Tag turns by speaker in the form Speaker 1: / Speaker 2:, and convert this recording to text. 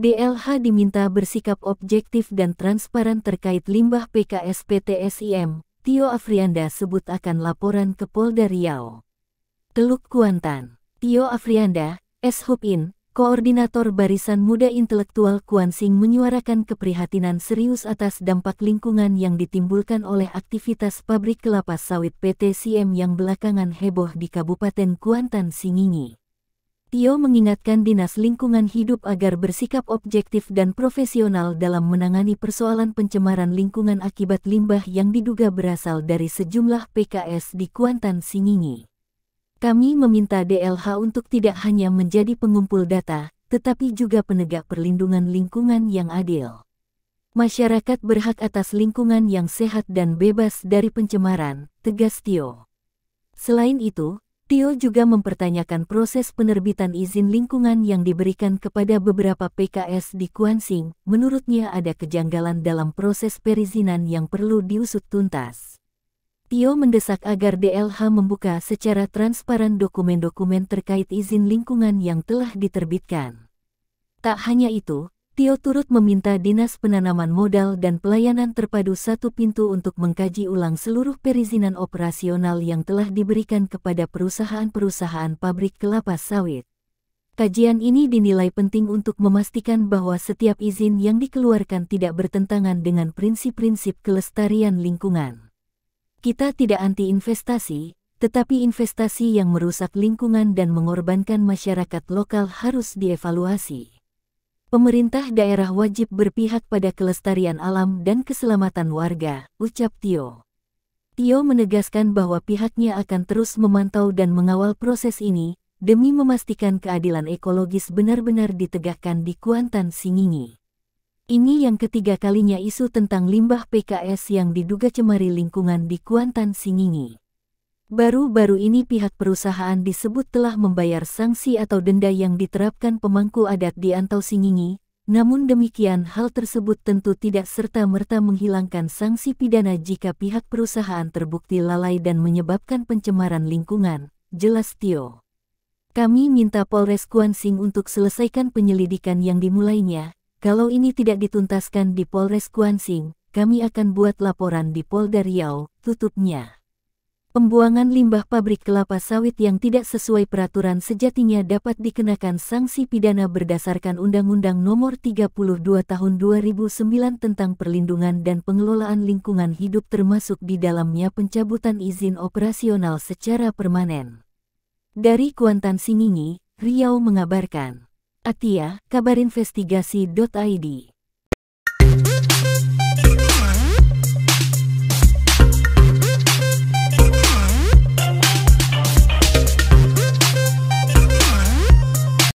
Speaker 1: DLH diminta bersikap objektif dan transparan terkait limbah PKS PT SIM. Tio Afrianda sebut akan laporan ke Polda Riau. Teluk Kuantan. Tio Afrianda, Shupin, Koordinator Barisan Muda Intelektual Kuansing menyuarakan keprihatinan serius atas dampak lingkungan yang ditimbulkan oleh aktivitas pabrik kelapa sawit PT SIM yang belakangan heboh di Kabupaten Kuantan Singingi. Tio mengingatkan Dinas Lingkungan Hidup agar bersikap objektif dan profesional dalam menangani persoalan pencemaran lingkungan akibat limbah yang diduga berasal dari sejumlah PKS di Kuantan Singingi. Kami meminta DLH untuk tidak hanya menjadi pengumpul data, tetapi juga penegak perlindungan lingkungan yang adil. Masyarakat berhak atas lingkungan yang sehat dan bebas dari pencemaran, tegas Tio. Selain itu, Tio juga mempertanyakan proses penerbitan izin lingkungan yang diberikan kepada beberapa PKS di Kuansing. Menurutnya ada kejanggalan dalam proses perizinan yang perlu diusut tuntas. Tio mendesak agar DLH membuka secara transparan dokumen-dokumen terkait izin lingkungan yang telah diterbitkan. Tak hanya itu, Tio turut meminta Dinas Penanaman Modal dan Pelayanan Terpadu Satu Pintu untuk mengkaji ulang seluruh perizinan operasional yang telah diberikan kepada perusahaan-perusahaan pabrik kelapa sawit. Kajian ini dinilai penting untuk memastikan bahwa setiap izin yang dikeluarkan tidak bertentangan dengan prinsip-prinsip kelestarian lingkungan. Kita tidak anti-investasi, tetapi investasi yang merusak lingkungan dan mengorbankan masyarakat lokal harus dievaluasi. Pemerintah daerah wajib berpihak pada kelestarian alam dan keselamatan warga, ucap Tio. Tio menegaskan bahwa pihaknya akan terus memantau dan mengawal proses ini, demi memastikan keadilan ekologis benar-benar ditegakkan di Kuantan Singingi. Ini yang ketiga kalinya isu tentang limbah PKS yang diduga cemari lingkungan di Kuantan Singingi. Baru-baru ini pihak perusahaan disebut telah membayar sanksi atau denda yang diterapkan pemangku adat di Antau Singingi, namun demikian hal tersebut tentu tidak serta-merta menghilangkan sanksi pidana jika pihak perusahaan terbukti lalai dan menyebabkan pencemaran lingkungan, jelas Tio. Kami minta Polres Kuansing untuk selesaikan penyelidikan yang dimulainya, kalau ini tidak dituntaskan di Polres Kuansing, kami akan buat laporan di Polda Riau, tutupnya. Pembuangan limbah pabrik kelapa sawit yang tidak sesuai peraturan sejatinya dapat dikenakan sanksi pidana berdasarkan Undang-Undang Nomor 32 Tahun 2009 tentang Perlindungan dan Pengelolaan Lingkungan Hidup termasuk di dalamnya pencabutan izin operasional secara permanen. Dari Kuantan Singingi, Riau mengabarkan. Atia, Kabarinvestigasi.id.